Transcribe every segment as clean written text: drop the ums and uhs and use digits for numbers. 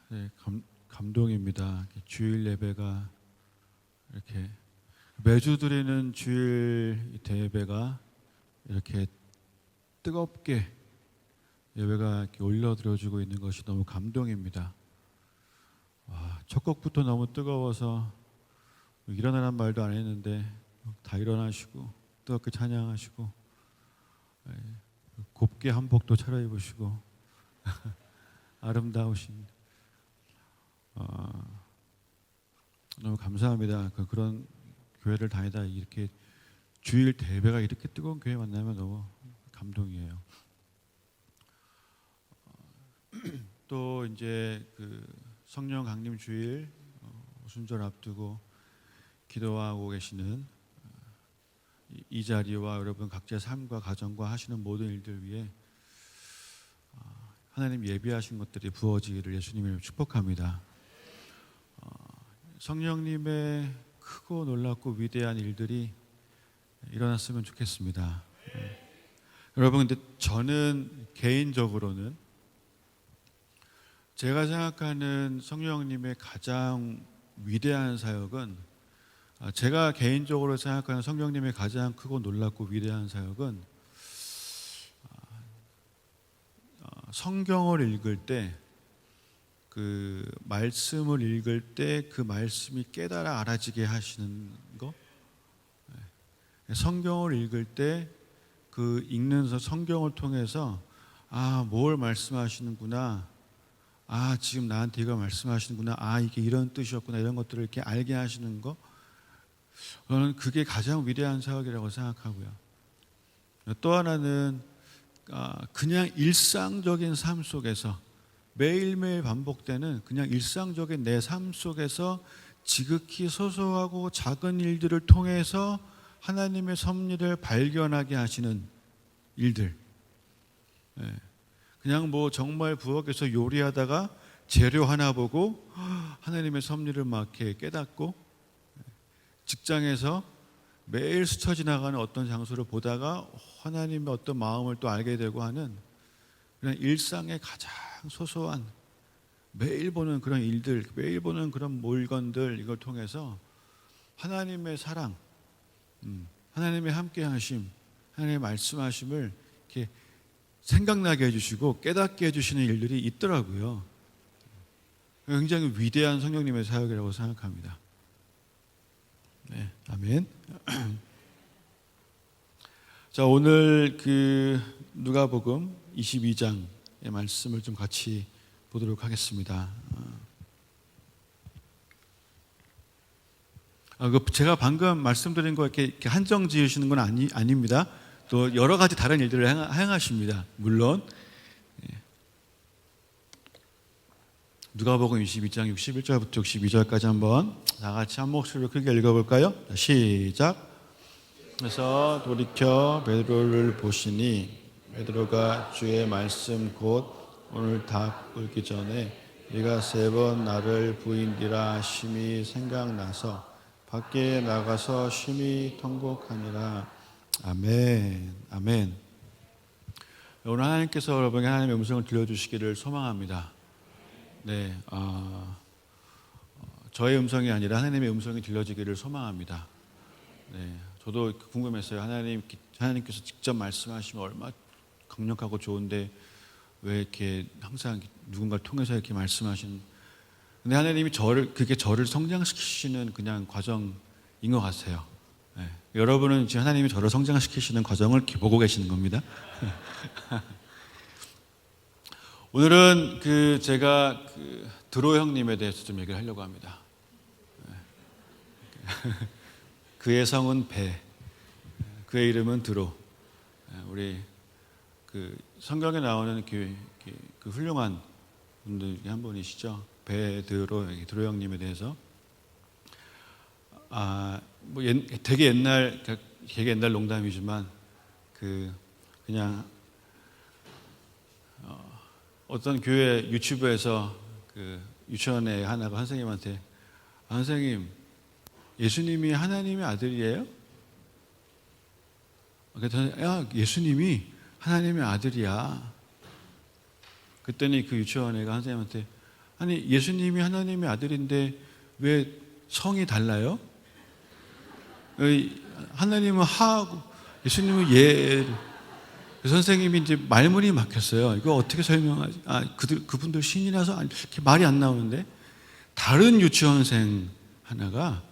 네, 감동입니다. 주일 예배가 이렇게 매주 드리는 주일 대예배가 이렇게 뜨겁게 예배가 이렇게 올려드려지고 있는 것이 너무 감동입니다. 첫 곡부터 너무 뜨거워서 일어나란 말도 안 했는데 다 일어나시고 뜨겁게 찬양하시고 곱게 한복도 차려입으시고 아름다우신 너무 감사합니다. 그런 교회를 다니다 이렇게 주일 대배가 이렇게 뜨거운 교회 만나면 너무 감동이에요. 또 이제 그 성령 강림 주일 오순절 앞두고 기도하고 계시는 이 자리와 여러분 각자의 삶과 가정과 하시는 모든 일들 위해 하나님 예비하신 것들이 부어지기를 예수님을 축복합니다. 성령님의 크고 놀랍고 위대한 일들이 일어났으면 좋겠습니다. 여러분, 근데 저는 개인적으로는 제가 생각하는 성령님의 가장 위대한 사역은, 제가 개인적으로 생각하는 성령님의 가장 크고 놀랍고 위대한 사역은 성경을 읽을 때, 그 말씀을 읽을 때 그 말씀이 깨달아 알아지게 하시는 거. 성경을 읽을 때 그 읽는 성경을 통해서 뭘 말씀하시는구나, 지금 나한테 이거 말씀하시는구나, 이게 이런 뜻이었구나, 이런 것들을 이렇게 알게 하시는 거, 저는 그게 가장 위대한 사역이라고 생각하고요. 또 하나는 그냥 일상적인 삶 속에서 매일매일 반복되는 그냥 일상적인 내 삶 속에서 지극히 소소하고 작은 일들을 통해서 하나님의 섭리를 발견하게 하시는 일들. 그냥 정말 부엌에서 요리하다가 재료 하나 보고 하나님의 섭리를 막 이렇게 깨닫고, 직장에서 매일 스쳐 지나가는 어떤 장소를 보다가 하나님의 어떤 마음을 또 알게 되고 하는 그냥 일상의 가장 소소한 매일 보는 그런 일들, 매일 보는 그런 물건들, 이걸 통해서 하나님의 사랑, 하나님의 함께하심, 하나님의 말씀하심을 이렇게 생각나게 해주시고 깨닫게 해주시는 일들이 있더라고요. 굉장히 위대한 성령님의 사역이라고 생각합니다. 네, 아멘. 자, 오늘 그 누가복음 22장의 말씀을 좀 같이 보도록 하겠습니다. 제가 방금 말씀드린 거 이렇게 한정 지으시는 건 아닙니다. 또 여러 가지 다른 일들을 행하십니다. 물론. 누가복음 22장 61절부터 62절까지 한번 다 같이 한 목소리로 크게 읽어볼까요? 시작. 그래서 돌이켜 베드로를 보시니 베드로가 주의 말씀 곧 오늘 닭 굴기 전에 네가 3번 나를 부인하리라 심히 생각나서 밖에 나가서 심히 통곡하니라. 아멘. 아멘. 오늘 하나님께서 여러분에게 하나님의 음성을 들려주시기를 소망합니다. 네, 저의 음성이 아니라 하나님의 음성이 들려지기를 소망합니다. 네, 저도 궁금했어요. 하나님께서 직접 말씀하시면 얼마나 강력하고 좋은데 왜 이렇게 항상 누군가를 통해서 이렇게 말씀하시는? 근데 하나님이 그게 저를 성장시키시는 그냥 과정인 것 같아요. 네, 여러분은 지금 하나님이 저를 성장시키시는 과정을 보고 계시는 겁니다. 오늘은 제가 드로 형님에 대해서 좀 얘기를 하려고 합니다. 그의 성은 배, 그의 이름은 드로. 우리 성경에 나오는 그 훌륭한 분들 한 분이시죠. 드로 형님에 대해서 되게 옛날 농담이지만 그냥 어떤 교회 유치부에서 유치원에 하나가 선생님한테 선생님, 예수님이 하나님의 아들이에요? 그랬더니 예수님이 하나님의 아들이야. 그랬더니 그 유치원 애가 선생님한테 아니 예수님이 하나님의 아들인데 왜 성이 달라요? 하나님은 하고 예수님은 예. 선생님이 이제 말문이 막혔어요. 이거 어떻게 설명하지? 그분들 신이라서 이렇게 말이 안 나오는데 다른 유치원생 하나가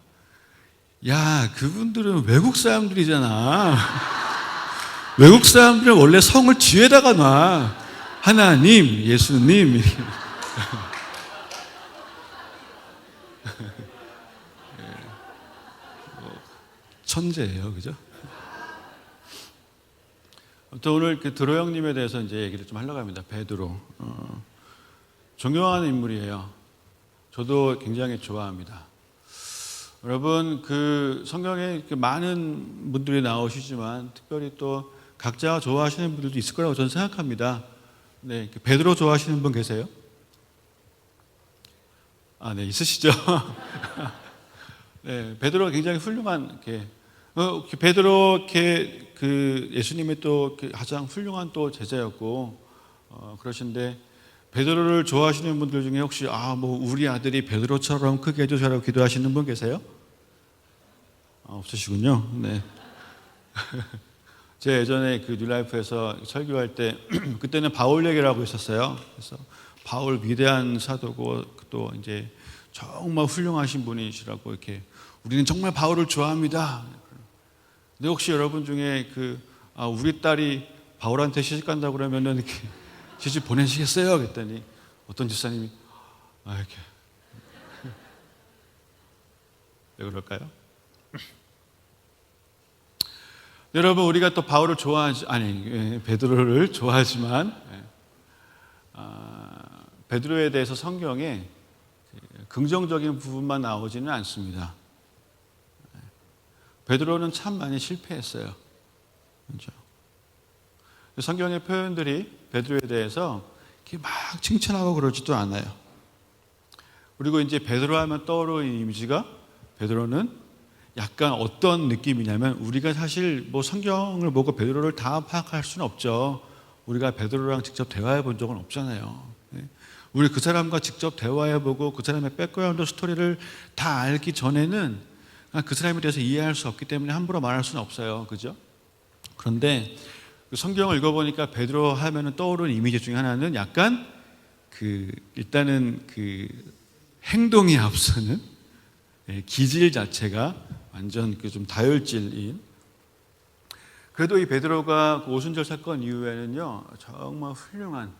야 그분들은 외국 사람들이잖아. 외국 사람들은 원래 성을 뒤에다가 놔. 하나님, 예수님. 천재예요, 그죠? 또 오늘 그 드로 형님에 대해서 이제 얘기를 좀 하려고 합니다. 베드로. 존경하는 인물이에요. 저도 굉장히 좋아합니다. 여러분, 그 성경에 많은 분들이 나오시지만 특별히 또 각자 좋아하시는 분들도 있을 거라고 저는 생각합니다. 네, 베드로 좋아하시는 분 계세요? 네, 있으시죠? 네, 베드로가 굉장히 훌륭한 베드로 그 예수님의 또 가장 훌륭한 또 제자였고 그러신데 베드로를 좋아하시는 분들 중에 혹시 뭐 우리 아들이 베드로처럼 크게 해주셔라고 기도하시는 분 계세요? 없으시군요. 네. 제가 예전에 그 뉴라이프에서 설교할 때 그때는 바울 얘기를 하고 있었어요. 그래서 바울 위대한 사도고 또 이제 정말 훌륭하신 분이시라고 이렇게 우리는 정말 바울을 좋아합니다. 근데 혹시 여러분 중에 우리 딸이 바울한테 시집 간다고 그러면은 이렇게 시집 보내시겠어요? 그랬더니 어떤 집사님이 이렇게 왜 그럴까요? 여러분 우리가 또 바울을 베드로를 좋아하지만 베드로에 대해서 성경에 긍정적인 부분만 나오지는 않습니다. 베드로는 참 많이 실패했어요. 그렇죠? 성경의 표현들이 베드로에 대해서 이렇게 막 칭찬하고 그러지도 않아요. 그리고 이제 베드로 하면 떠오르는 이미지가 베드로는 약간 어떤 느낌이냐면 우리가 사실 뭐 성경을 보고 베드로를 다 파악할 수는 없죠. 우리가 베드로랑 직접 대화해 본 적은 없잖아요. 우리 그 사람과 직접 대화해 보고 그 사람의 백그라운드 스토리를 다 알기 전에는 그 사람에 대해서 이해할 수 없기 때문에 함부로 말할 수는 없어요. 그죠? 그런데 성경을 읽어보니까 베드로 하면은 떠오르는 이미지 중에 하나는 약간 일단은 행동이 앞서는 기질 자체가 완전 좀 다혈질인. 그래도 이 베드로가 오순절 사건 이후에는요 정말 훌륭한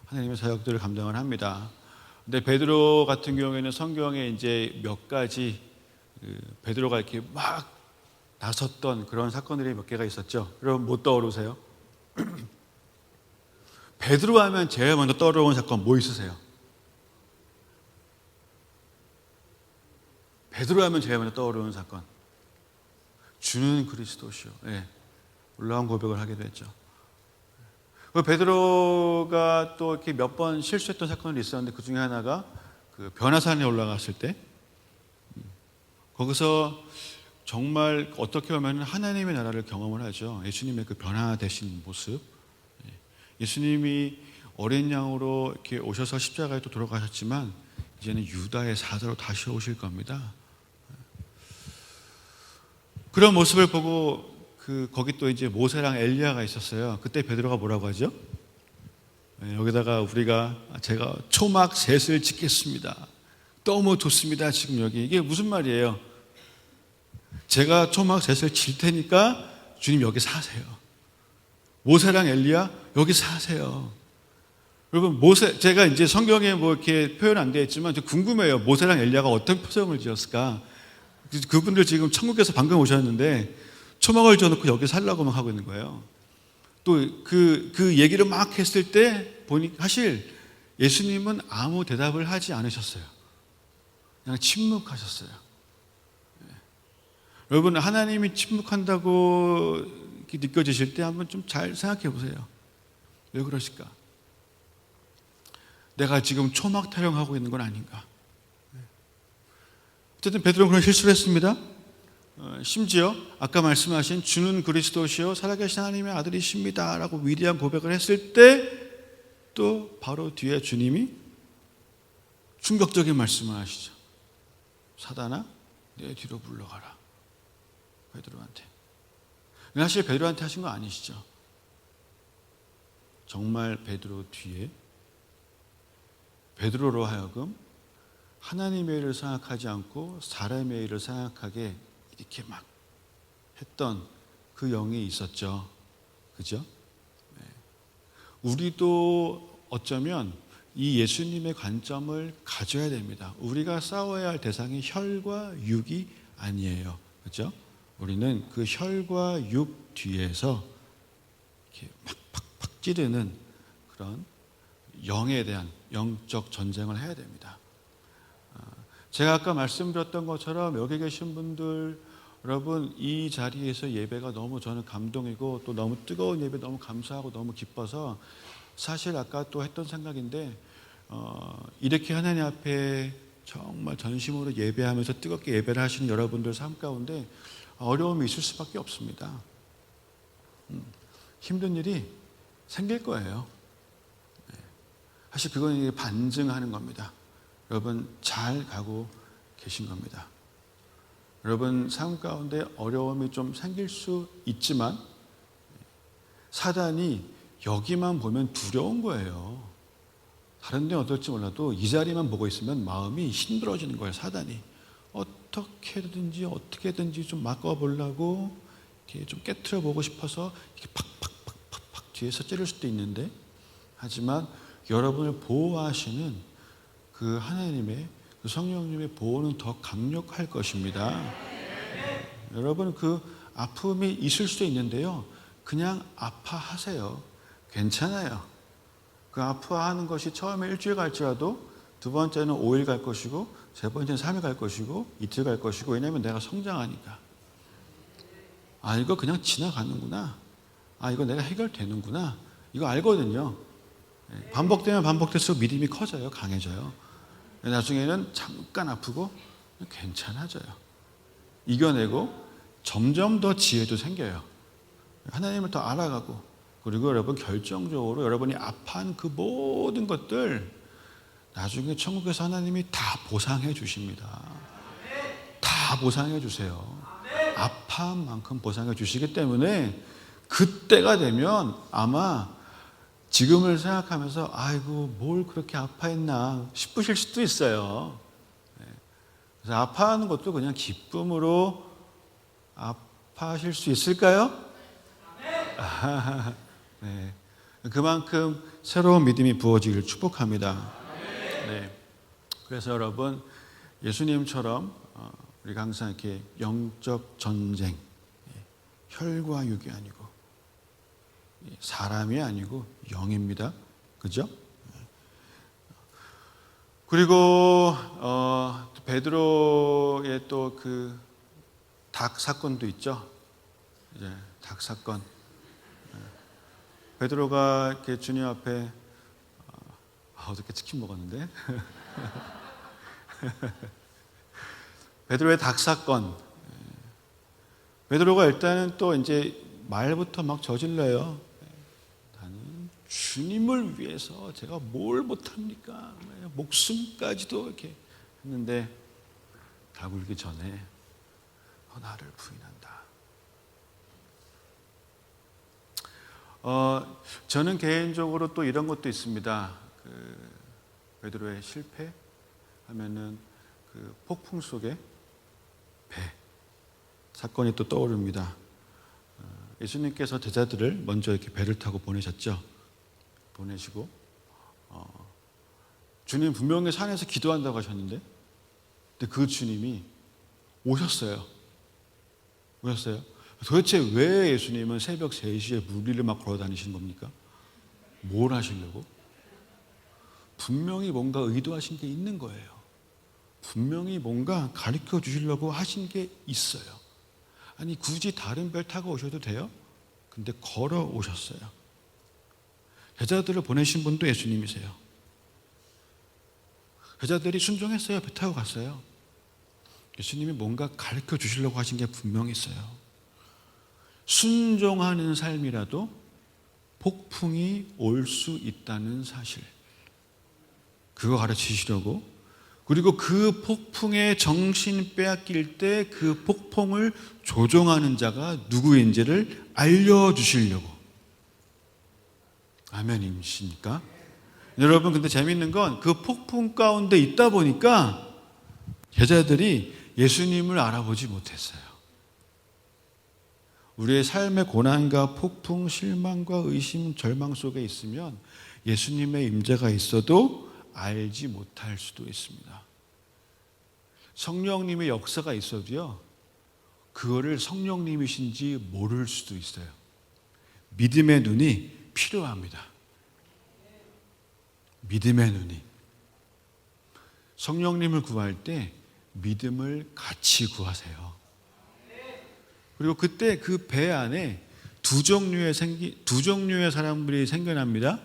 하나님의 사역들을 감당을 합니다. 근데 베드로 같은 경우에는 성경에 이제 몇 가지 베드로가 이렇게 막 나섰던 그런 사건들이 몇 개가 있었죠. 여러분 뭐 떠오르세요? 베드로 하면 제일 먼저 떠오르는 사건 뭐 있으세요? 베드로 하면 제일 먼저 떠오르는 사건 주는 그리스도시요. 놀라운 고백을 하게 됐죠. 베드로가 또 이렇게 몇 번 실수했던 사건이 있었는데 그 중에 하나가 변화산에 올라갔을 때 거기서 정말 어떻게 보면 하나님의 나라를 경험을 하죠. 예수님의 그 변화되신 모습. 예수님이 어린 양으로 이렇게 오셔서 십자가에 또 돌아가셨지만 이제는 유다의 사자로 다시 오실 겁니다. 그런 모습을 보고 거기 또 이제 모세랑 엘리야가 있었어요. 그때 베드로가 뭐라고 하죠? 여기다가 제가 초막 셋을 짓겠습니다. 너무 좋습니다. 지금 여기 이게 무슨 말이에요? 제가 초막 셋을 질 테니까 주님 여기 사세요. 모세랑 엘리야 여기 사세요. 여러분 제가 이제 성경에 뭐 이렇게 표현 안 되어 있지만 궁금해요. 모세랑 엘리야가 어떤 표정을 지었을까? 그분들 지금 천국에서 방금 오셨는데 초막을 지어놓고 여기 살라고만 하고 있는 거예요. 또 그 얘기를 막 했을 때 보니 사실 예수님은 아무 대답을 하지 않으셨어요. 그냥 침묵하셨어요. 여러분 하나님이 침묵한다고 느껴지실 때 한번 좀 잘 생각해 보세요. 왜 그러실까? 내가 지금 초막 타령하고 있는 건 아닌가? 어쨌든 베드로는 그런 실수를 했습니다. 심지어 아까 말씀하신 주는 그리스도시요 살아계신 하나님의 아들이십니다 라고 위대한 고백을 했을 때 또 바로 뒤에 주님이 충격적인 말씀을 하시죠. 사단아, 내 뒤로 물러가라. 베드로한테. 사실 베드로한테 하신 거 아니시죠? 정말 베드로 뒤에 베드로로 하여금 하나님의 일을 생각하지 않고 사람의 일을 생각하게 이렇게 막 했던 그 영이 있었죠. 그죠? 네. 우리도 어쩌면 이 예수님의 관점을 가져야 됩니다. 우리가 싸워야 할 대상이 혈과 육이 아니에요. 그죠? 우리는 그 혈과 육 뒤에서 이렇게 팍팍팍 찌르는 그런 영에 대한 영적 전쟁을 해야 됩니다. 제가 아까 말씀드렸던 것처럼 여기 계신 분들 여러분 이 자리에서 예배가 너무 저는 감동이고 또 너무 뜨거운 예배 너무 감사하고 너무 기뻐서 사실 아까 또 했던 생각인데 이렇게 하나님 앞에 정말 전심으로 예배하면서 뜨겁게 예배를 하시는 여러분들 삶 가운데 어려움이 있을 수밖에 없습니다. 힘든 일이 생길 거예요. 사실 그건 반증하는 겁니다. 여러분 잘 가고 계신 겁니다. 여러분 삶 가운데 어려움이 좀 생길 수 있지만 사단이 여기만 보면 두려운 거예요. 다른 데는 어떨지 몰라도 이 자리만 보고 있으면 마음이 힘들어지는 거예요. 사단이 어떻게든지 좀 막아보려고 이렇게 좀 깨트려 보고 싶어서 이렇게 팍팍팍팍팍 뒤에서 찌를 수도 있는데 하지만 여러분을 보호하시는 그 하나님의 그 성령님의 보호는 더 강력할 것입니다. 여러분 그 아픔이 있을 수도 있는데요. 그냥 아파하세요. 괜찮아요. 그 아파하는 것이 처음에 일주일 갈지라도 두 번째는 5일 갈 것이고 세 번째는 3일 갈 것이고 이틀 갈 것이고 왜냐하면 내가 성장하니까. 이거 그냥 지나가는구나. 이거 내가 해결되는구나. 이거 알거든요. 반복되면 반복될수록 믿음이 커져요. 강해져요. 나중에는 잠깐 아프고 괜찮아져요. 이겨내고 점점 더 지혜도 생겨요. 하나님을 더 알아가고 그리고 여러분 결정적으로 여러분이 아파한 그 모든 것들 나중에 천국에서 하나님이 다 보상해 주십니다. 다 보상해 주세요. 아파한 만큼 보상해 주시기 때문에 그때가 되면 아마 지금을 생각하면서 아이고 뭘 그렇게 아파했나 싶으실 수도 있어요. 그래서 아파하는 것도 그냥 기쁨으로 아파하실 수 있을까요? 네. 그만큼 새로운 믿음이 부어지기를 축복합니다. 네. 그래서 여러분 예수님처럼 우리가 항상 이렇게 영적 전쟁, 혈과 육이 아니고 사람이 아니고 영입니다. 그죠? 그리고 베드로의 또 그 닭 사건도 있죠. 이제 닭 사건. 베드로가 이렇게 주님 앞에 어저께 치킨 먹었는데 베드로의 닭 사건. 베드로가 일단은 또 이제 말부터 막 저질러요. 나는 주님을 위해서 제가 뭘 못합니까? 목숨까지도 이렇게 했는데 닭 울기 전에 나를 부인한다. 저는 개인적으로 또 이런 것도 있습니다. 그 베드로의 실패 하면은 그 폭풍 속에 배 사건이 또 떠오릅니다. 예수님께서 제자들을 먼저 이렇게 배를 타고 보내셨죠. 보내시고 주님 분명히 산에서 기도한다고 하셨는데 근데 그 주님이 오셨어요. 도대체 왜 예수님은 새벽 3시에 물 위를 막 걸어 다니신 겁니까? 뭘 하시려고? 분명히 뭔가 의도하신 게 있는 거예요. 분명히 뭔가 가르쳐 주시려고 하신 게 있어요. 아니 굳이 다른 별 타고 오셔도 돼요? 근데 걸어 오셨어요. 제자들을 보내신 분도 예수님이세요. 제자들이 순종했어요. 배 타고 갔어요. 예수님이 뭔가 가르쳐 주시려고 하신 게 분명히 있어요. 순종하는 삶이라도 폭풍이 올 수 있다는 사실, 그거 가르치시려고, 그리고 그 폭풍에 정신 빼앗길 때 그 폭풍을 조종하는 자가 누구인지를 알려주시려고. 아멘이십니까? 여러분, 근데 재밌는 건 그 폭풍 가운데 있다 보니까 제자들이 예수님을 알아보지 못했어요. 우리의 삶의 고난과 폭풍, 실망과 의심, 절망 속에 있으면 예수님의 임재가 있어도 알지 못할 수도 있습니다. 성령님의 역사가 있어도요, 그거를 성령님이신지 모를 수도 있어요. 믿음의 눈이 필요합니다. 믿음의 눈이. 성령님을 구할 때 믿음을 같이 구하세요. 그리고 그때 그 배 안에 두 종류의 사람들이 생겨납니다.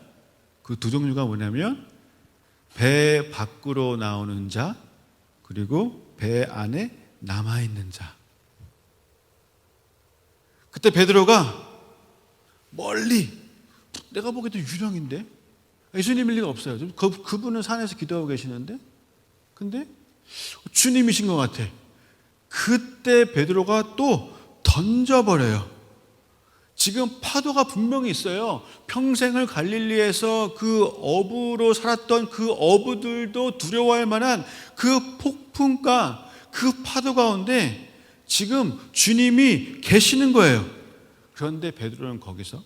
그 두 종류가 뭐냐면 배 밖으로 나오는 자, 그리고 배 안에 남아있는 자. 그때 베드로가 멀리, 내가 보기에도 유령인데 예수님일 리가 없어요. 그분은 산에서 기도하고 계시는데, 근데 주님이신 것 같아. 그때 베드로가 또 던져버려요. 지금 파도가 분명히 있어요. 평생을 갈릴리에서 그 어부로 살았던 그 어부들도 두려워할 만한 그 폭풍과 그 파도 가운데 지금 주님이 계시는 거예요. 그런데 베드로는 거기서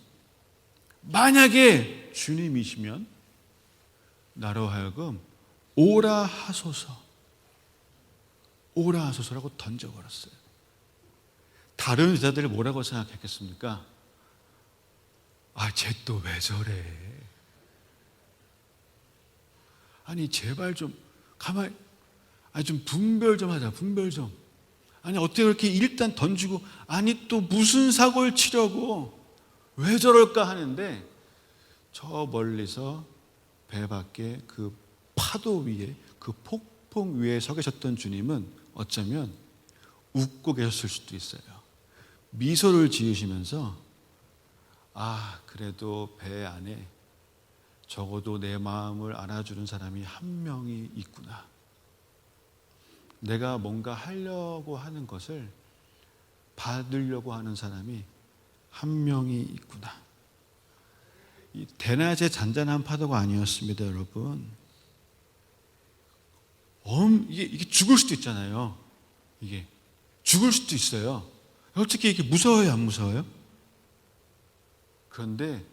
만약에 주님이시면 나로 하여금 오라 하소서, 오라 하소서라고 던져버렸어요. 다른 여자들이 뭐라고 생각했겠습니까? 아, 쟤 또 왜 저래? 아니, 제발 좀 가만히, 아니, 좀 분별 좀 하자, 분별 좀. 아니, 어떻게 그렇게 일단 던지고, 아니, 또 무슨 사고를 치려고, 왜 저럴까 하는데, 저 멀리서 배 밖에 그 파도 위에, 그 폭풍 위에 서 계셨던 주님은 어쩌면 웃고 계셨을 수도 있어요. 미소를 지으시면서, 아, 그래도 배 안에 적어도 내 마음을 알아주는 사람이 한 명이 있구나. 내가 뭔가 하려고 하는 것을 받으려고 하는 사람이 한 명이 있구나. 이 대낮에 잔잔한 파도가 아니었습니다, 여러분. 이게 죽을 수도 있잖아요. 이게 죽을 수도 있어요. 솔직히 이게 무서워요, 안 무서워요? 그런데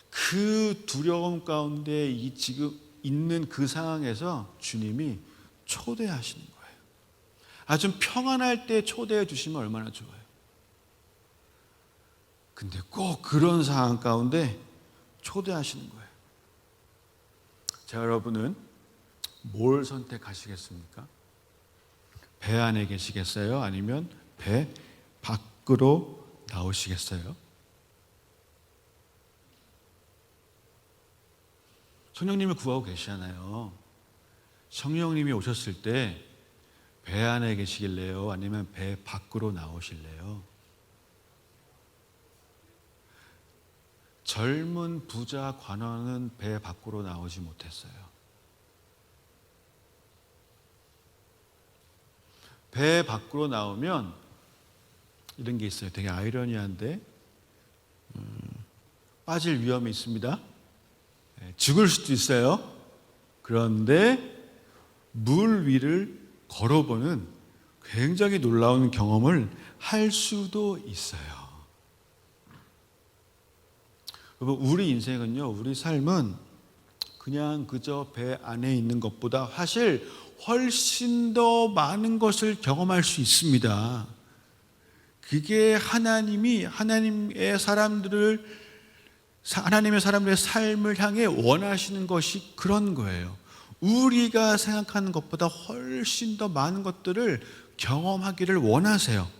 그 두려움 가운데 이 지금 있는 그 상황에서 주님이 초대하시는 거예요. 좀 평안할 때 초대해 주시면 얼마나 좋아요. 근데 꼭 그런 상황 가운데 초대하시는 거예요. 자, 여러분은 뭘 선택하시겠습니까? 배 안에 계시겠어요? 아니면 배 밖으로 나오시겠어요? 성령님을 구하고 계시잖아요. 성령님이 오셨을 때 배 안에 계시길래요? 아니면 배 밖으로 나오실래요? 젊은 부자 관원은 배 밖으로 나오지 못했어요. 배 밖으로 나오면 이런 게 있어요. 되게 아이러니한데 빠질 위험이 있습니다. 죽을 수도 있어요. 그런데 물 위를 걸어보는 굉장히 놀라운 경험을 할 수도 있어요. 여러분, 우리 인생은요, 우리 삶은 그냥 그저 배 안에 있는 것보다 사실 훨씬 더 많은 것을 경험할 수 있습니다. 그게 하나님의 사람들의 삶을 향해 원하시는 것이 그런 거예요. 우리가 생각하는 것보다 훨씬 더 많은 것들을 경험하기를 원하세요.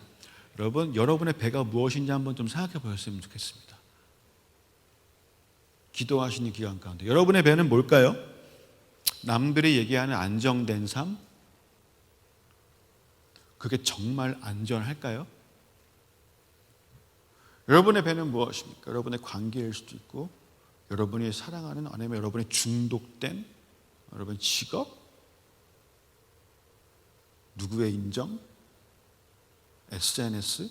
여러분, 여러분의 배가 무엇인지 한번 좀 생각해 보셨으면 좋겠습니다. 기도하시는 기간 가운데 여러분의 배는 뭘까요? 남들이 얘기하는 안정된 삶? 그게 정말 안전할까요? 여러분의 배는 무엇입니까? 여러분의 관계일 수도 있고, 여러분이 사랑하는, 아니면 여러분이 중독된 여러분 직업, 누구의 인정, SNS,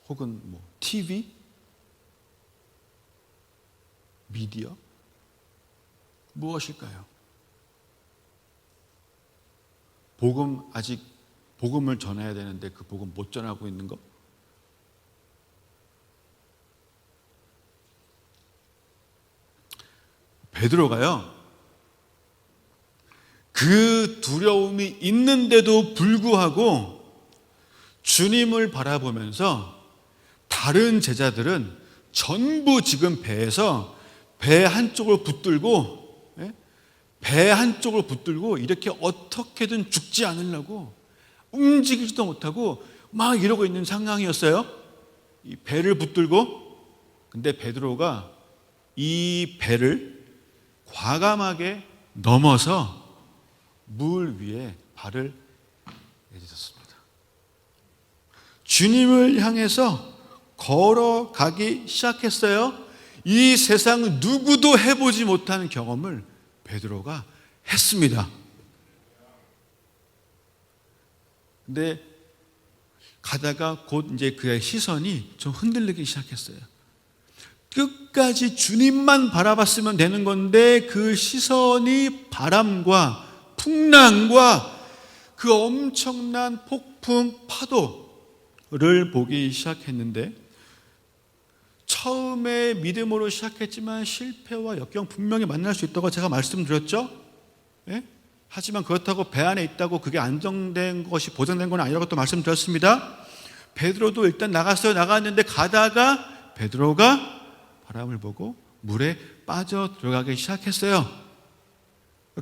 혹은 TV, 미디어, 무엇일까요? 아직 복음을 전해야 되는데 그 복음 못 전하고 있는 거? 베드로가요, 그 두려움이 있는데도 불구하고 주님을 바라보면서 다른 제자들은 전부 지금 배에서 배 한쪽을 붙들고, 배 한쪽을 붙들고 이렇게 어떻게든 죽지 않으려고 움직이지도 못하고 막 이러고 있는 상황이었어요. 이 배를 붙들고. 근데 베드로가 이 배를 과감하게 넘어서 물 위에 발을 내딛었습니다. 주님을 향해서 걸어가기 시작했어요. 이 세상 누구도 해보지 못하는 경험을 베드로가 했습니다. 근데 가다가 곧 이제 그의 시선이 좀 흔들리기 시작했어요. 끝까지 주님만 바라봤으면 되는 건데 그 시선이 바람과 풍랑과 그 엄청난 폭풍 파도를 보기 시작했는데, 처음에 믿음으로 시작했지만 실패와 역경 분명히 만날 수 있다고 제가 말씀드렸죠. 예? 하지만 그렇다고 배 안에 있다고 그게 안정된 것이 보장된 건 아니라고 또 말씀드렸습니다. 베드로도 일단 나갔는데 가다가 베드로가 바람을 보고 물에 빠져 들어가기 시작했어요.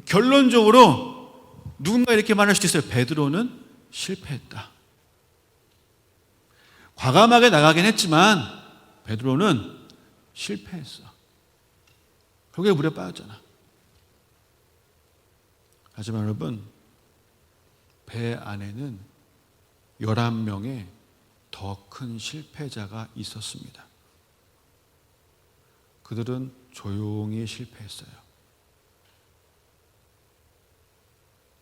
결론적으로 누군가 이렇게 말할 수도 있어요. 베드로는 실패했다. 과감하게 나가긴 했지만 베드로는 실패했어. 결국에 물에 빠졌잖아. 하지만 여러분, 배 안에는 11명의 더 큰 실패자가 있었습니다. 그들은 조용히 실패했어요.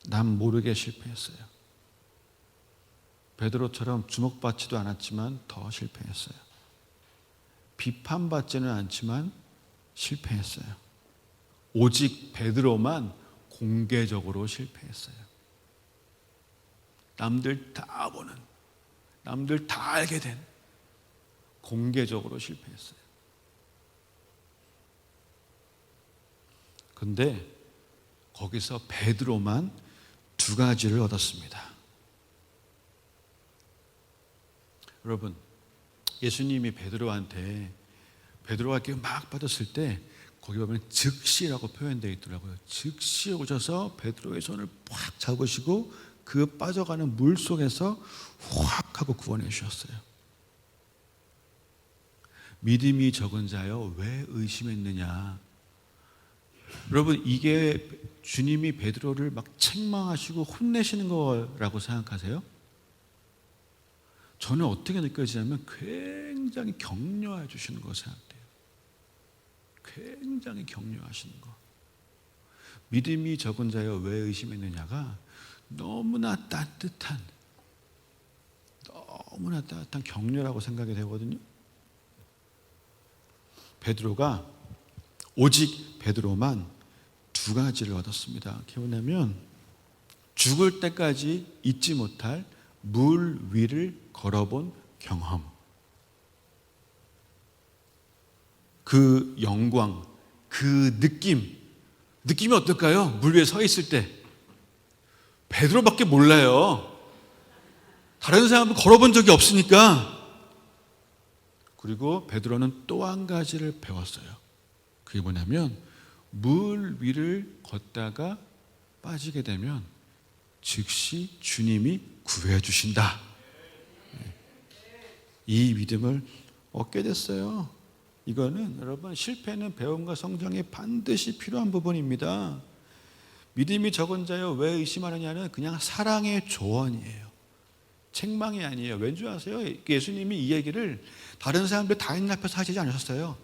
남 모르게 실패했어요. 베드로처럼 주목받지도 않았지만 더 실패했어요. 비판받지는 않지만 실패했어요. 오직 베드로만 공개적으로 실패했어요. 남들 다 보는, 남들 다 알게 된 공개적으로 실패했어요. 근데 거기서 베드로만 2가지를 얻었습니다. 여러분, 예수님이 베드로한테, 베드로가 이렇게 막 빠졌을 때 거기 보면 즉시라고 표현되어 있더라고요. 즉시 오셔서 베드로의 손을 확 잡으시고 그 빠져가는 물 속에서 확 하고 구원해 주셨어요. 믿음이 적은 자여 왜 의심했느냐. 여러분, 이게 주님이 베드로를 막 책망하시고 혼내시는 거라고 생각하세요? 저는 어떻게 느껴지냐면 굉장히 격려해 주시는 거 생각돼요. 굉장히 격려하시는 거. 믿음이 적은 자여 왜 의심했느냐가 너무나 따뜻한 격려라고 생각이 되거든요. 베드로가, 오직 베드로만 2가지를 얻었습니다. 그게 뭐냐면 죽을 때까지 잊지 못할 물 위를 걸어본 경험, 그 영광, 그 느낌이 어떨까요? 물 위에 서 있을 때 베드로밖에 몰라요. 다른 사람은 걸어본 적이 없으니까. 그리고 베드로는 또 한 가지를 배웠어요. 그게 뭐냐면 물 위를 걷다가 빠지게 되면 즉시 주님이 구해 주신다. 이 믿음을 얻게 됐어요. 이거는 여러분, 실패는 배움과 성장에 반드시 필요한 부분입니다. 믿음이 적은 자여 왜 의심하느냐는 그냥 사랑의 조언이에요. 책망이 아니에요. 왠지 아세요? 예수님이 이 얘기를 다른 사람들 다 있는 앞에서 하시지 않으셨어요.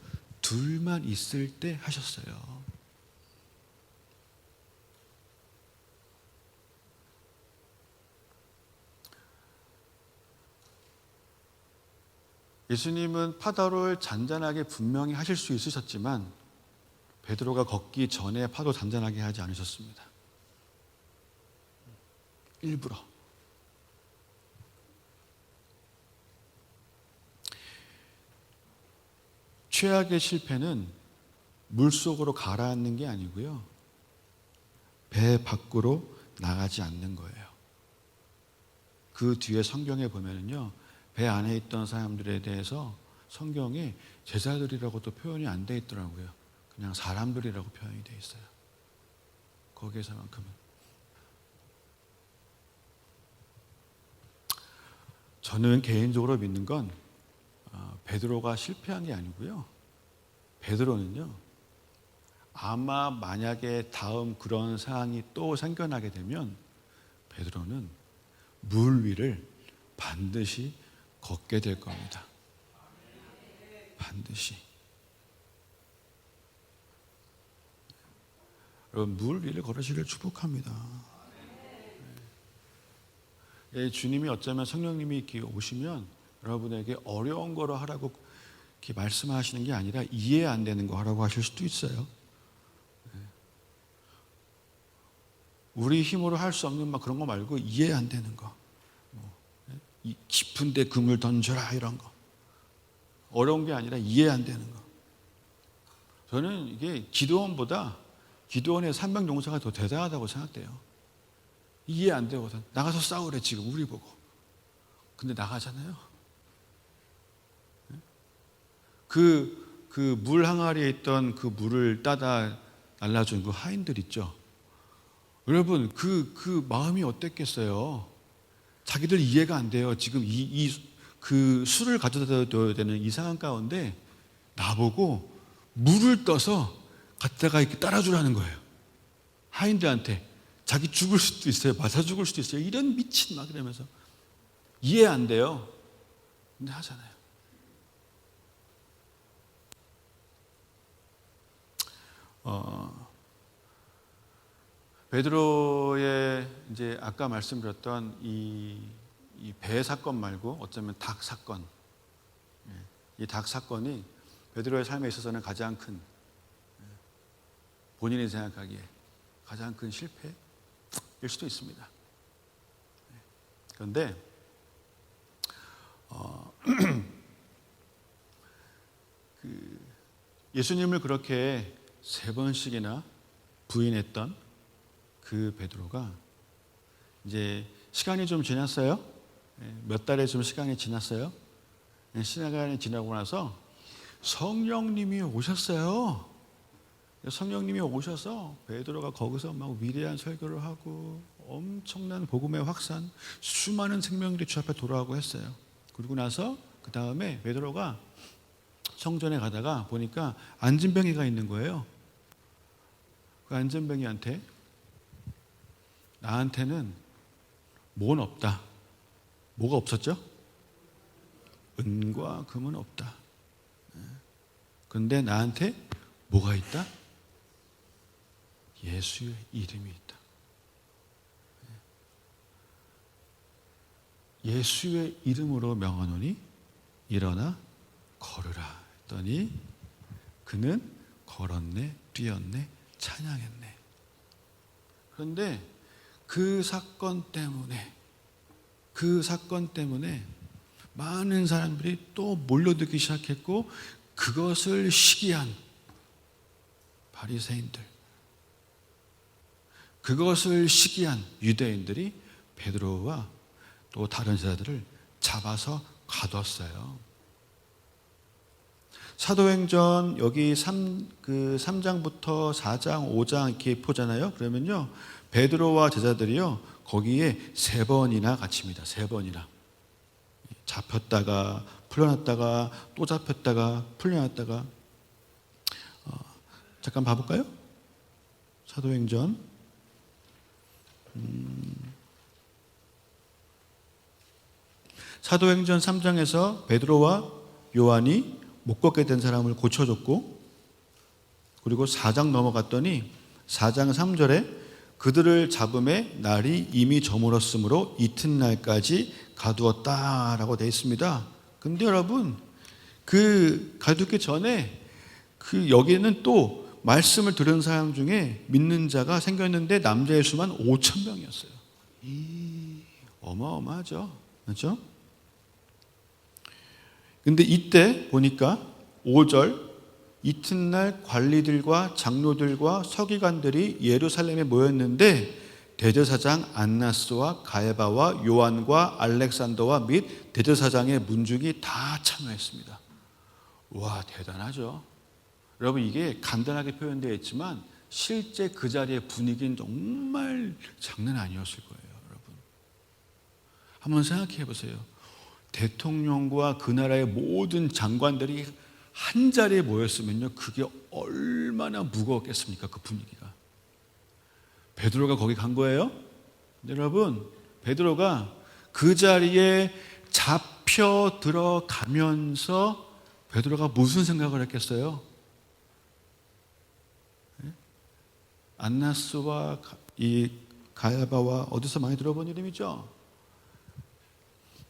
둘만 있을 때 하셨어요. 예수님은 파도를 잔잔하게 분명히 하실 수 있으셨지만 베드로가 걷기 전에 파도 잔잔하게 하지 않으셨습니다. 일부러. 최악의 실패는 물속으로 가라앉는 게 아니고요, 배 밖으로 나가지 않는 거예요. 그 뒤에 성경에 보면은요, 배 안에 있던 사람들에 대해서 성경에 제자들이라고도 표현이 안 돼 있더라고요. 그냥 사람들이라고 표현이 돼 있어요. 거기에서만큼은. 저는 개인적으로 믿는 건 베드로가 실패한 게 아니고요, 베드로는요, 아마 만약에 다음 그런 상황이 또 생겨나게 되면 베드로는 물 위를 반드시 걷게 될 겁니다. 반드시. 여러분, 물 위를 걸으시길 축복합니다. 주님이 어쩌면 성령님이 이렇게 오시면 여러분에게 어려운 거로 하라고 이렇게 말씀하시는 게 아니라 이해 안 되는 거 하라고 하실 수도 있어요. 우리 힘으로 할 수 없는 막 그런 거 말고 이해 안 되는 거, 이 깊은데 금을 던져라 이런 거, 어려운 게 아니라 이해 안 되는 거. 저는 이게 기드온의 산병용사가 더 대단하다고 생각돼요. 이해 안 되거든. 나가서 싸우래 지금 우리 보고. 근데 나가잖아요. 그 물 항아리에 있던 그 물을 따다 날라준 그 하인들 있죠. 여러분, 그 마음이 어땠겠어요? 자기들 이해가 안 돼요. 지금 그 술을 가져다 둬야 되는 이 상황 가운데 나보고 물을 떠서 갖다가 이렇게 따라주라는 거예요. 하인들한테. 자기 죽을 수도 있어요. 맞아 죽을 수도 있어요. 이런 미친 막 이러면서. 이해 안 돼요. 근데 하잖아요. 베드로의 이제 아까 말씀드렸던 이 배 사건 말고 어쩌면 닭 사건, 이 닭 사건이 베드로의 삶에 있어서는 가장 큰, 본인이 생각하기에 가장 큰 실패일 수도 있습니다. 그런데 예수님을 그렇게 3번씩이나 부인했던 그 베드로가 이제 시간이 좀 지났어요. 몇 달의 좀 시간이 지났어요. 시간이 지나고 나서 성령님이 오셨어요. 성령님이 오셔서 베드로가 거기서 막 위대한 설교를 하고 엄청난 복음의 확산, 수많은 생명들이 주 앞에 돌아오고 했어요. 그리고 나서 그 다음에 베드로가 성전에 가다가 보니까 안진뱅이가 있는 거예요. 그 안진뱅이한테 나한테는 뭔 없다. 뭐가 없었죠? 은과 금은 없다. 그런데 나한테 뭐가 있다? 예수의 이름이 있다. 예수의 이름으로 명하노니 일어나 걸으라 했더니 그는 걸었네, 뛰었네, 찬양했네. 그런데 그 사건 때문에 많은 사람들이 또 몰려들기 시작했고, 그것을 시기한 바리새인들, 그것을 시기한 유대인들이 베드로와 또 다른 제자들을 잡아서 가뒀어요. 사도행전 여기 3장부터 4장, 5장 이렇게 보잖아요. 그러면요, 베드로와 제자들이요, 거기에 3번이나 갇힙니다. 3번이나. 잡혔다가 풀려났다가 또 잡혔다가 풀려났다가. 잠깐 봐볼까요? 사도행전 사도행전 3장에서 베드로와 요한이 못 걷게 된 사람을 고쳐줬고, 그리고 4장 넘어갔더니 4장 3절에 그들을 잡음에 날이 이미 저물었으므로 이튿날까지 가두었다라고 되어 있습니다. 근데 여러분, 그 가두기 전에 그 여기에는 또 말씀을 들은 사람 중에 믿는 자가 생겼는데 남자의 수만 5천 명이었어요. 어마어마하죠. 그렇죠? 근데 이때 보니까 5절 이튿날 관리들과 장로들과 서기관들이 예루살렘에 모였는데 대제사장 안나스와 가야바와 요한과 알렉산더와 및 대제사장의 문중이 다 참여했습니다. 와, 대단하죠. 여러분, 이게 간단하게 표현되어 있지만 실제 그 자리의 분위기는 정말 장난 아니었을 거예요. 여러분, 한번 생각해 보세요. 대통령과 그 나라의 모든 장관들이 한 자리에 모였으면요, 그게 얼마나 무거웠겠습니까? 그 분위기가. 베드로가 거기 간 거예요. 여러분, 베드로가 그 자리에 잡혀 들어가면서 베드로가 무슨 생각을 했겠어요? 안나스와 이 가야바와 어디서 많이 들어본 이름이죠?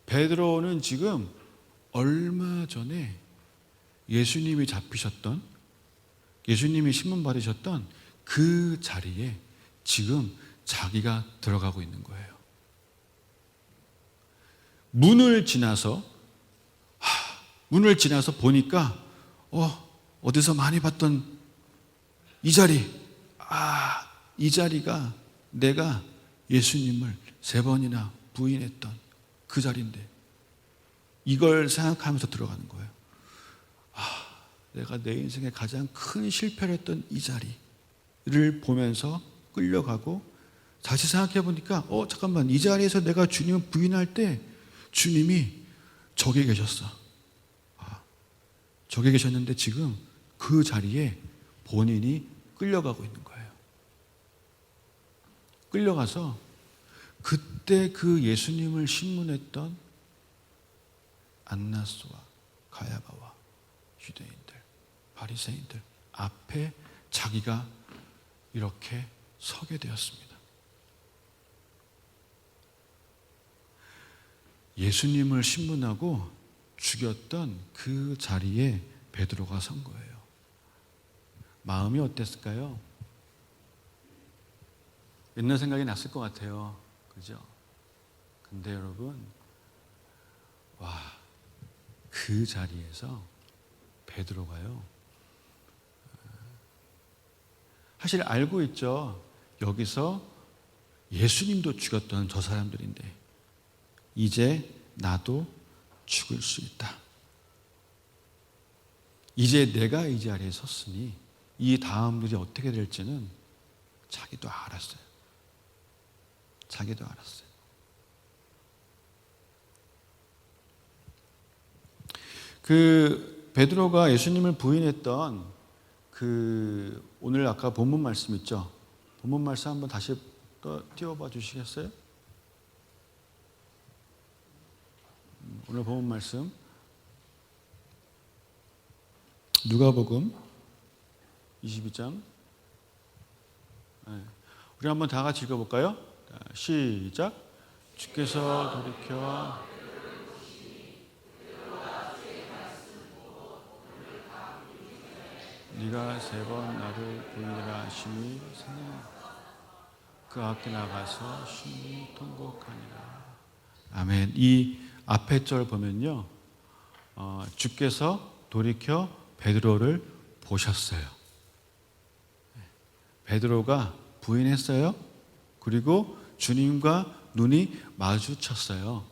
베드로는 지금 얼마 전에 예수님이 잡히셨던, 예수님이 신문 받으셨던 그 자리에 지금 자기가 들어가고 있는 거예요. 문을 지나서 보니까 어디서 많이 봤던 이 자리, 이 자리가 내가 예수님을 3번이나 부인했던 그 자리인데, 이걸 생각하면서 들어가는 거예요. 내가 내 인생에 가장 큰 실패를 했던 이 자리를 보면서 끌려가고, 다시 생각해 보니까 잠깐만, 이 자리에서 내가 주님을 부인할 때 주님이 저기 계셨어. 저기 계셨는데 지금 그 자리에 본인이 끌려가고 있는 거예요. 끌려가서 그때 그 예수님을 신문했던 안나스와 가야바와 유대인들, 바리새인들 앞에 자기가 이렇게 서게 되었습니다. 예수님을 신문하고 죽였던 그 자리에 베드로가 선 거예요. 마음이 어땠을까요? 옛날 생각이 났을 것 같아요. 그죠? 근데 여러분, 그 자리에서 베드로가요, 사실 알고 있죠. 여기서 예수님도 죽였던 저 사람들인데 이제 나도 죽을 수 있다. 이제 내가 이 자리에 섰으니 이 다음 일이 어떻게 될지는 자기도 알았어요. 자기도 알았어요. 그 베드로가 예수님을 부인했던 그 오늘 아까 본문 말씀 있죠? 본문 말씀 한번 다시 또 띄워봐 주시겠어요? 오늘 본문 말씀 누가복음 22장. 우리 한번 다 같이 읽어볼까요? 시작. 주께서 돌이켜 네가 3번 나를 부인하라 하심이 생각나 그 앞에 나가서 심히 통곡하니라. 아멘. 이 앞에 절 보면요, 주께서 돌이켜 베드로를 보셨어요. 베드로가 부인했어요. 그리고 주님과 눈이 마주쳤어요.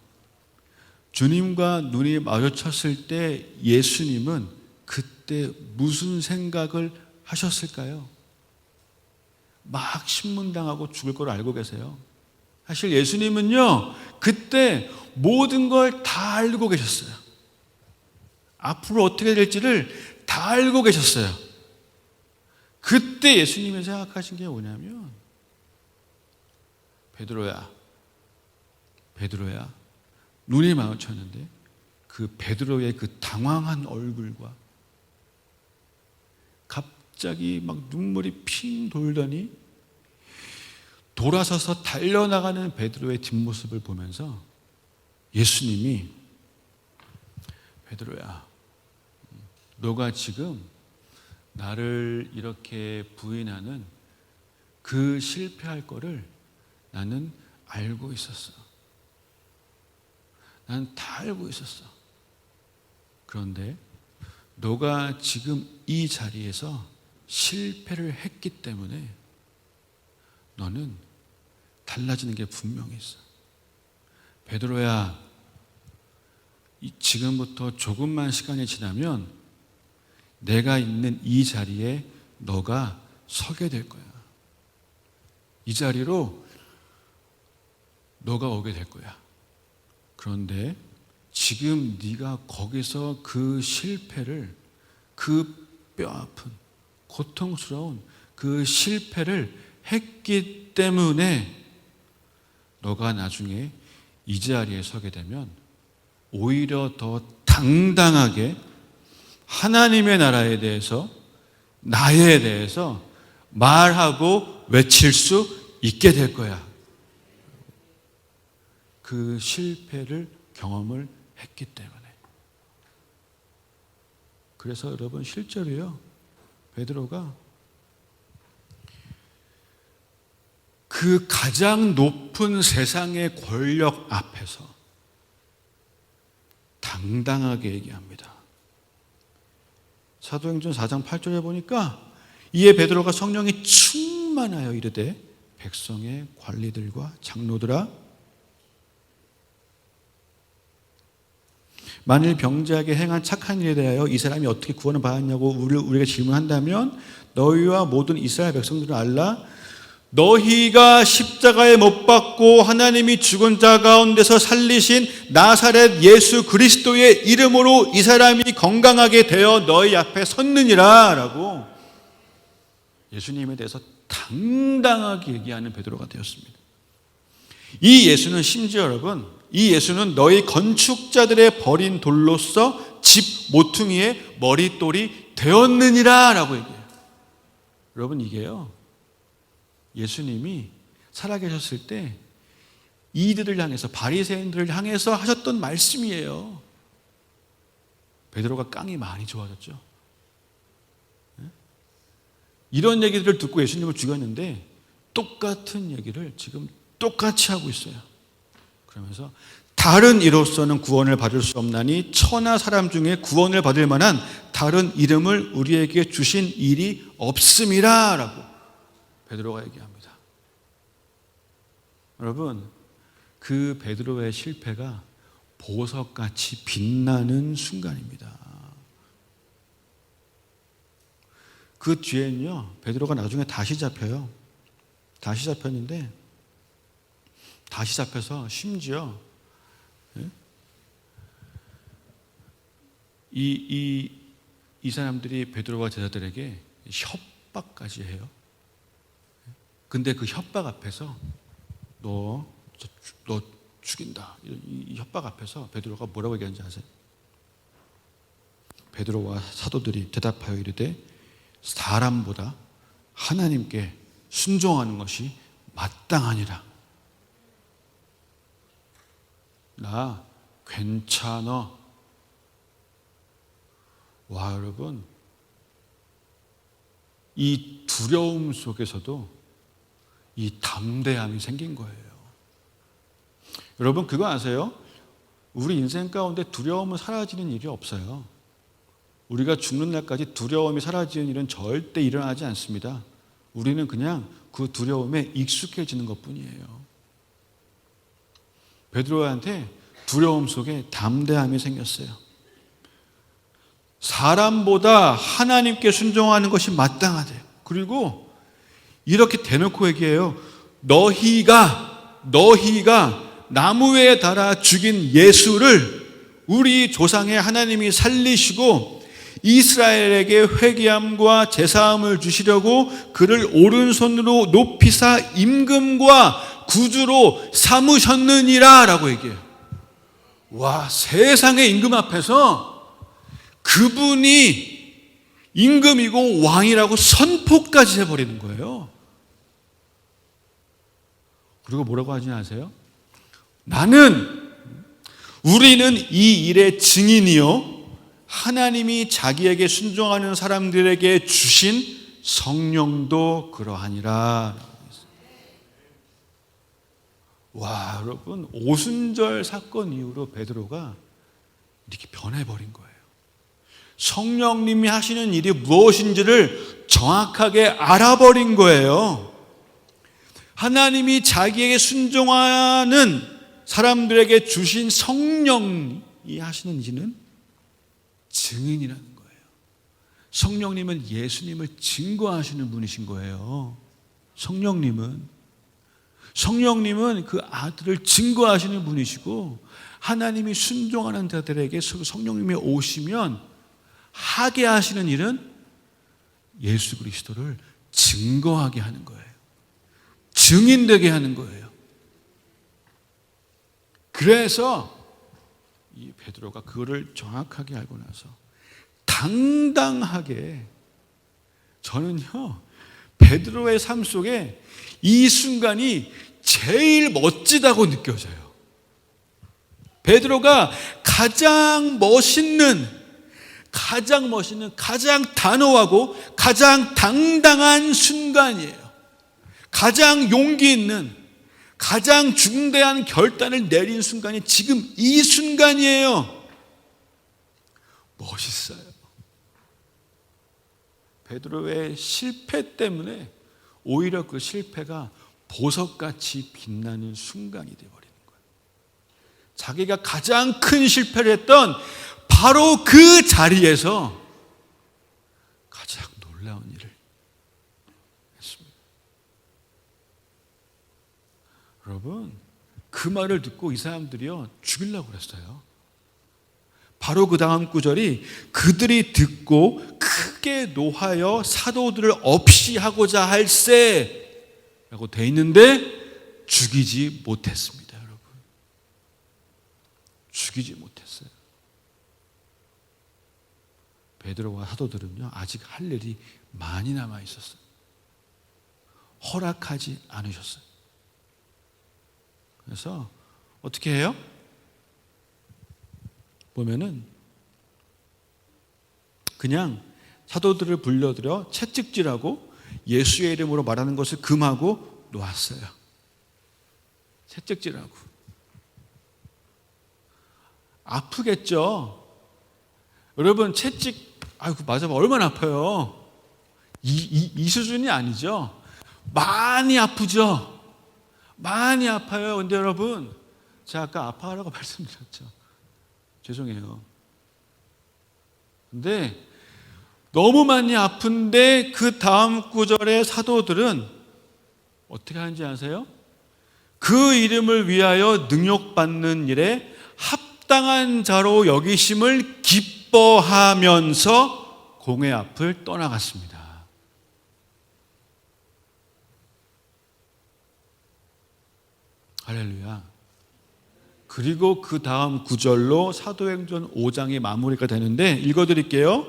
주님과 눈이 마주쳤을 때 예수님은 그때 무슨 생각을 하셨을까요? 막 신문당하고 죽을 걸 알고 계세요. 사실 예수님은요, 그때 모든 걸 다 알고 계셨어요. 앞으로 어떻게 될지를 다 알고 계셨어요. 그때 예수님이 생각하신 게 뭐냐면, 베드로야, 눈이 마주쳤는데 그 베드로의 그 당황한 얼굴과 갑자기 막 눈물이 핑 돌더니 돌아서서 달려나가는 베드로의 뒷모습을 보면서 예수님이 베드로야, 너가 지금 나를 이렇게 부인하는 그 실패할 거를 나는 알고 있었어. 난 다 알고 있었어. 그런데 너가 지금 이 자리에서 실패를 했기 때문에 너는 달라지는 게 분명히 있어. 베드로야, 지금부터 조금만 시간이 지나면 내가 있는 이 자리에 너가 서게 될 거야. 이 자리로 너가 오게 될 거야. 그런데 지금 네가 거기서 그 실패를, 그 뼈아픈 고통스러운 그 실패를 했기 때문에 너가 나중에 이 자리에 서게 되면 오히려 더 당당하게 하나님의 나라에 대해서, 나에 대해서 말하고 외칠 수 있게 될 거야. 그 실패를 경험을 했기 때문에. 그래서 여러분, 실제로요, 베드로가 그 가장 높은 세상의 권력 앞에서 당당하게 얘기합니다. 사도행전 4장 8절에 보니까 이에 베드로가 성령이 충만하여 이르되 백성의 관리들과 장로들아, 만일 병자에게 행한 착한 일에 대하여 이 사람이 어떻게 구원을 받았냐고 우리가 질문한다면 너희와 모든 이스라엘 백성들은 알라. 너희가 십자가에 못 박고 하나님이 죽은 자 가운데서 살리신 나사렛 예수 그리스도의 이름으로 이 사람이 건강하게 되어 너희 앞에 섰느니라 라고 예수님에 대해서 당당하게 얘기하는 베드로가 되었습니다. 이 예수는 심지어 여러분, 이 예수는 너희 건축자들의 버린 돌로서 집 모퉁이의 머릿돌이 되었느니라 라고 얘기해요. 여러분, 이게요, 예수님이 살아계셨을 때 이들을 향해서, 바리새인들을 향해서 하셨던 말씀이에요. 베드로가 깡이 많이 좋아졌죠. 이런 얘기들을 듣고 예수님을 죽였는데 똑같은 얘기를 지금 똑같이 하고 있어요. 그러면서 다른 이로서는 구원을 받을 수 없나니 천하 사람 중에 구원을 받을 만한 다른 이름을 우리에게 주신 일이 없음이라 라고 베드로가 얘기합니다. 여러분, 그 베드로의 실패가 보석같이 빛나는 순간입니다. 그 뒤에는요, 베드로가 나중에 다시 잡혀요. 다시 잡혔는데, 다시 잡혀서 심지어 이 사람들이 베드로와 제자들에게 협박까지 해요. 근데 그 협박 앞에서 너 죽인다, 이 협박 앞에서 베드로가 뭐라고 얘기하는지 아세요? 베드로와 사도들이 대답하여 이르되 사람보다 하나님께 순종하는 것이 마땅하니라. 나 괜찮아. 와, 여러분, 이 두려움 속에서도 이 담대함이 생긴 거예요. 여러분, 그거 아세요? 우리 인생 가운데 두려움은 사라지는 일이 없어요. 우리가 죽는 날까지 두려움이 사라지는 일은 절대 일어나지 않습니다. 우리는 그냥 그 두려움에 익숙해지는 것뿐이에요. 베드로한테 두려움 속에 담대함이 생겼어요. 사람보다 하나님께 순종하는 것이 마땅하대. 그리고 이렇게 대놓고 얘기해요. 너희가 나무에 달아 죽인 예수를 우리 조상의 하나님이 살리시고 이스라엘에게 회개함과 제사함을 주시려고 그를 오른손으로 높이사 임금과 구주로 삼으셨느니라 라고 얘기해요. 와, 세상의 임금 앞에서 그분이 임금이고 왕이라고 선포까지 해버리는 거예요. 그리고 뭐라고 하지 아세요? 우리는 이 일의 증인이요 하나님이 자기에게 순종하는 사람들에게 주신 성령도 그러하니라. 와, 여러분, 오순절 사건 이후로 베드로가 이렇게 변해버린 거예요. 성령님이 하시는 일이 무엇인지를 정확하게 알아버린 거예요. 하나님이 자기에게 순종하는 사람들에게 주신 성령이 하시는 일은 증인이라는 거예요. 성령님은 예수님을 증거하시는 분이신 거예요. 성령님은 그 아들을 증거하시는 분이시고, 하나님이 순종하는 자들에게 성령님이 오시면 하게 하시는 일은 예수 그리스도를 증거하게 하는 거예요. 증인되게 하는 거예요. 그래서 이 베드로가 그거를 정확하게 알고 나서 당당하게, 저는요 베드로의 삶 속에 이 순간이 제일 멋지다고 느껴져요. 베드로가 가장 멋있는, 가장 단호하고 가장 당당한 순간이에요. 가장 용기 있는, 가장 중대한 결단을 내린 순간이 지금 이 순간이에요. 멋있어요. 베드로의 실패 때문에 오히려 그 실패가 보석같이 빛나는 순간이 되어버리는 거예요. 자기가 가장 큰 실패를 했던 바로 그 자리에서 가장 놀라운 일을 했습니다. 여러분, 그 말을 듣고 이 사람들이요 죽이려고 그랬어요. 바로 그 다음 구절이 그들이 듣고 크게 노하여 사도들을 없이 하고자 할세 라고 돼 있는데 죽이지 못했습니다. 여러분, 죽이지 못했어요. 베드로와 사도들은요 아직 할 일이 많이 남아 있었어요. 허락하지 않으셨어요. 그래서 어떻게 해요? 보면은 그냥 사도들을 불러들여 채찍질하고 예수의 이름으로 말하는 것을 금하고 놓았어요. 채찍질하고. 아프겠죠? 여러분, 채찍, 아이고, 맞아, 얼마나 아파요? 이 수준이 아니죠? 많이 아프죠? 많이 아파요. 근데 여러분, 제가 아까 아파하라고 말씀드렸죠? 죄송해요. 근데 너무 많이 아픈데 그 다음 구절의 사도들은 어떻게 하는지 아세요? 그 이름을 위하여 능욕받는 일에 합당한 자로 여기심을 기뻐하면서 공회 앞을 떠나갔습니다. 할렐루야. 그리고 그 다음 구절로 사도행전 5장이 마무리가 되는데 읽어드릴게요.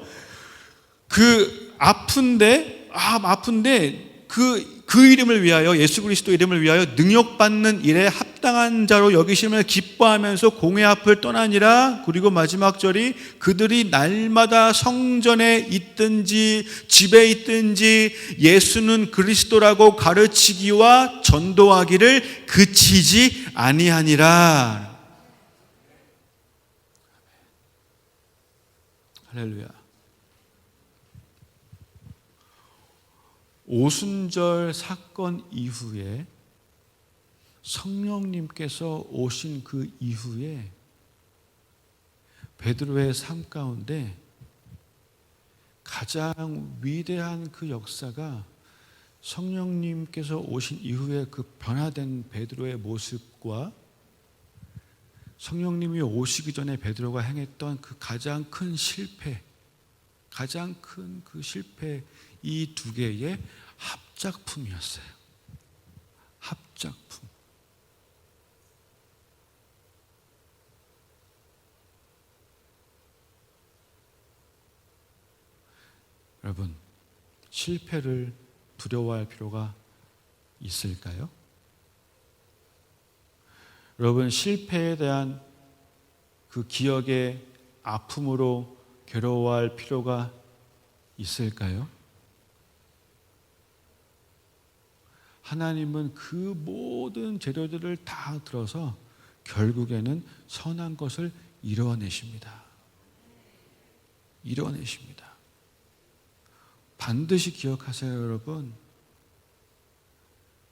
아픈데 그 이름을 위하여, 예수 그리스도 이름을 위하여 능욕받는 일에 합당한 자로 여기심을 기뻐하면서 공회 앞을 떠나니라. 그리고 마지막 절이 그들이 날마다 성전에 있든지 집에 있든지 예수는 그리스도라고 가르치기와 전도하기를 그치지 아니하니라. 할렐루야. 오순절 사건 이후에 성령님께서 오신 그 이후에 베드로의 삶 가운데 가장 위대한 그 역사가 성령님께서 오신 이후에 그 변화된 베드로의 모습과 성령님이 오시기 전에 베드로가 행했던 그 가장 큰 실패, 가장 큰 그 실패, 이 두 개의 합작품이었어요. 합작품. 실패를 두려워할 필요가 있을까요? 여러분, 실패에 대한 그 기억의 아픔으로 괴로워할 필요가 있을까요? 하나님은 그 모든 재료들을 다 들어서 결국에는 선한 것을 이뤄내십니다. 이뤄내십니다. 반드시 기억하세요, 여러분.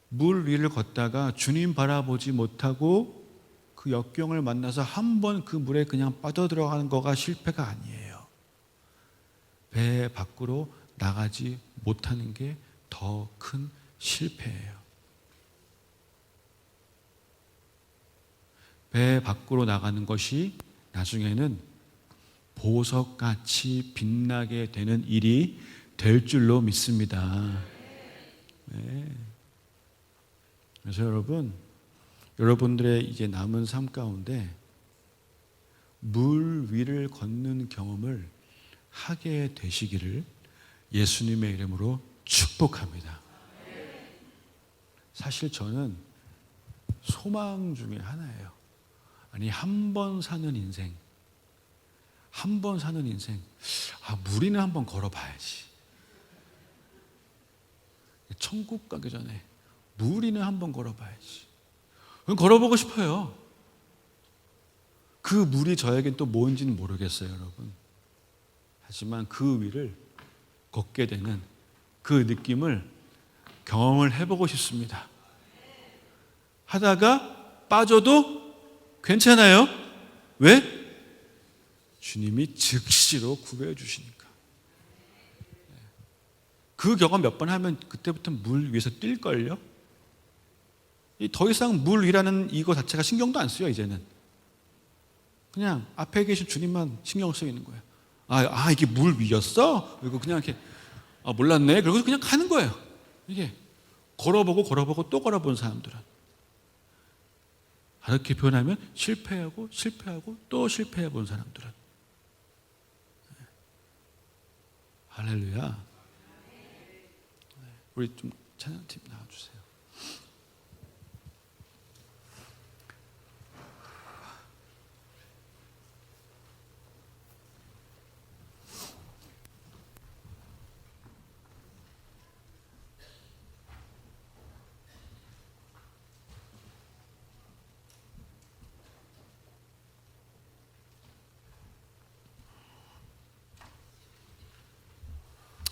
물 위를 걷다가 주님 바라보지 못하고 그 역경을 만나서 한 번 그 물에 그냥 빠져들어가는 거가 실패가 아니에요. 배 밖으로 나가지 못하는 게 더 큰 실패예요. 배 밖으로 나가는 것이 나중에는 보석같이 빛나게 되는 일이 될 줄로 믿습니다. 네. 그래서 여러분들의 이제 남은 삶 가운데 물 위를 걷는 경험을 하게 되시기를 예수님의 이름으로 축복합니다. 사실 저는 소망 중에 하나예요. 아니, 한 번 사는 인생, 무리는 한번 걸어봐야지. 천국 가기 전에 무리는 한번 걸어봐야지. 걸어보고 싶어요. 그 물이 저에겐 또 뭔지는 모르겠어요, 여러분. 하지만 그 위를 걷게 되는 그 느낌을 경험을 해보고 싶습니다. 하다가 빠져도 괜찮아요. 왜? 주님이 즉시로 구해해 주시니까. 그 경험 몇 번 하면 그때부터 물 위에서 뛸걸요? 더 이상 물 위라는 이거 자체가 신경도 안 쓰여, 이제는. 그냥 앞에 계신 주님만 신경 쓰이는 거예요. 이게 물 위였어? 그리고 그냥 이렇게, 몰랐네. 그리고 그냥 가는 거예요. 이게 걸어보고 또 걸어본 사람들은. 이렇게 표현하면 실패하고 또 실패해 본 사람들은. 할렐루야. 우리 좀 찬양팀 나와주세요.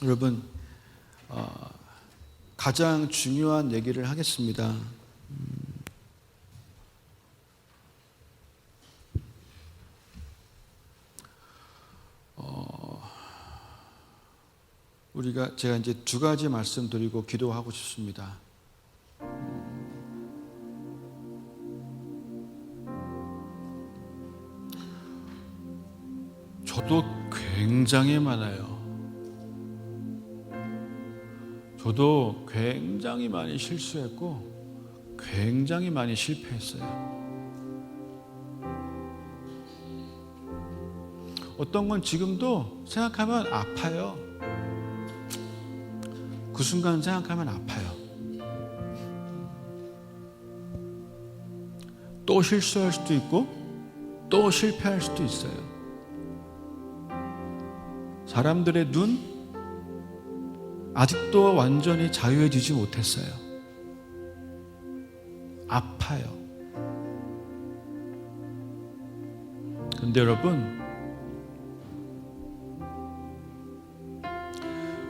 여러분, 가장 중요한 얘기를 하겠습니다. 제가 이제 두 가지 말씀드리고 기도하고 싶습니다. 저도 굉장히 많아요. 저도 굉장히 많이 실수했고 굉장히 많이 실패했어요. 어떤 건 지금도 생각하면 아파요. 그 순간 생각하면 아파요. 또 실수할 수도 있고 또 실패할 수도 있어요. 사람들의 눈 아직도 완전히 자유해지지 못했어요. 아파요. 근데 여러분,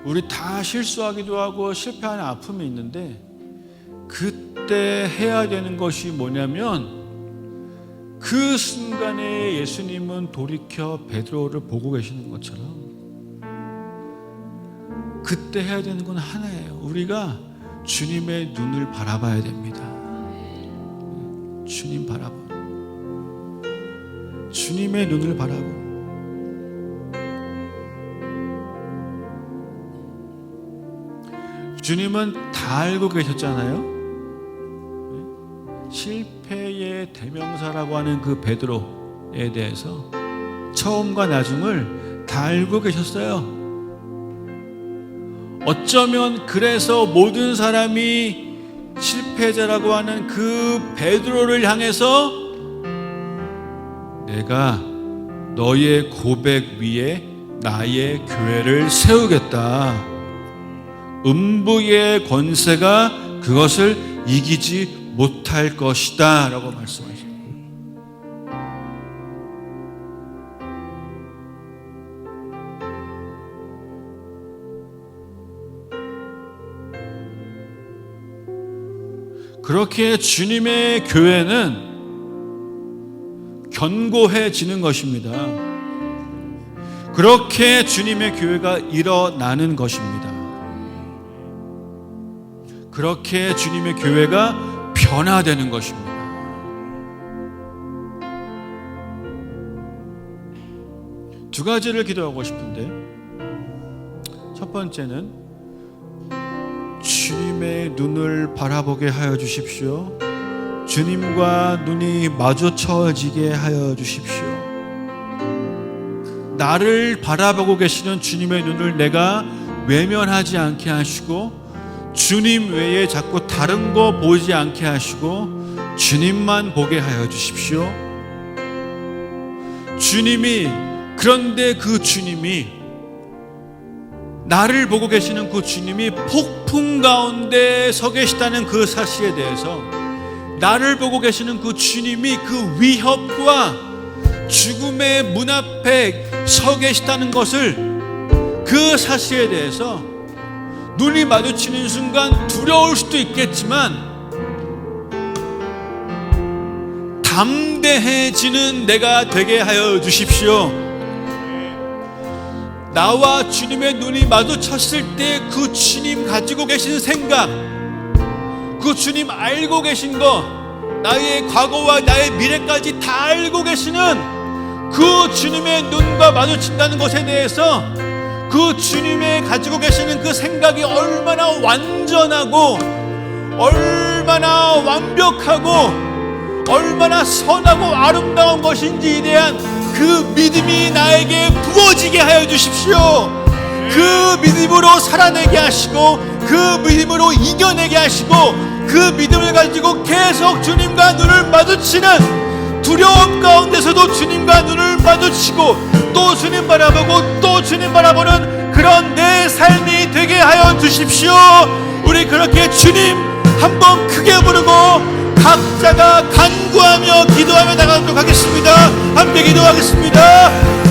우리 다 실수하기도 하고 실패하는 아픔이 있는데 그때 해야 되는 것이 뭐냐면 그 순간에 예수님은 돌이켜 베드로를 보고 계시는 것처럼 그때 해야 되는 건 하나예요. 우리가 주님의 눈을 바라봐야 됩니다. 주님의 눈을 바라보고 주님은 다 알고 계셨잖아요. 실패의 대명사라고 하는 그 베드로에 대해서 처음과 나중을 다 알고 계셨어요. 어쩌면 그래서 모든 사람이 실패자라고 하는 그 베드로를 향해서 내가 너의 고백 위에 나의 교회를 세우겠다. 음부의 권세가 그것을 이기지 못할 것이다 라고 말씀하십니다. 그렇게 주님의 교회는 견고해지는 것입니다. 그렇게 주님의 교회가 일어나는 것입니다. 그렇게 주님의 교회가 변화되는 것입니다. 두 가지를 기도하고 싶은데, 첫 번째는 주님의 눈을 바라보게 하여 주십시오. 주님과 눈이 마주쳐지게 하여 주십시오. 나를 바라보고 계시는 주님의 눈을 내가 외면하지 않게 하시고, 주님 외에 자꾸 다른 거 보지 않게 하시고 주님만 보게 하여 주십시오. 주님이, 그런데 그 주님이, 나를 보고 계시는 그 주님이 폭풍 가운데 서 계시다는 그 사실에 대해서, 나를 보고 계시는 그 주님이 그 위협과 죽음의 문 앞에 서 계시다는 것을, 그 사실에 대해서 눈이 마주치는 순간 두려울 수도 있겠지만 담대해지는 내가 되게 하여 주십시오. 나와 주님의 눈이 마주쳤을 때 그 주님 가지고 계신 생각, 그 주님 알고 계신 것, 나의 과거와 나의 미래까지 다 알고 계시는 그 주님의 눈과 마주친다는 것에 대해서 그 주님의 가지고 계시는 그 생각이 얼마나 완전하고 얼마나 완벽하고 얼마나 선하고 아름다운 것인지에 대한 그 믿음이 나에게 부어지게 하여 주십시오. 그 믿음으로 살아내게 하시고, 그 믿음으로 이겨내게 하시고, 그 믿음을 가지고 계속 주님과 눈을 마주치는, 두려움 가운데서도 주님과 눈을 마주치고 또 주님 바라보고 또 주님 바라보는 그런 내 삶이 되게 하여 주십시오. 우리 그렇게 주님 한번 크게 부르고 각자가 간구하며 기도하며 나가도록 하겠습니다. 함께 기도하겠습니다.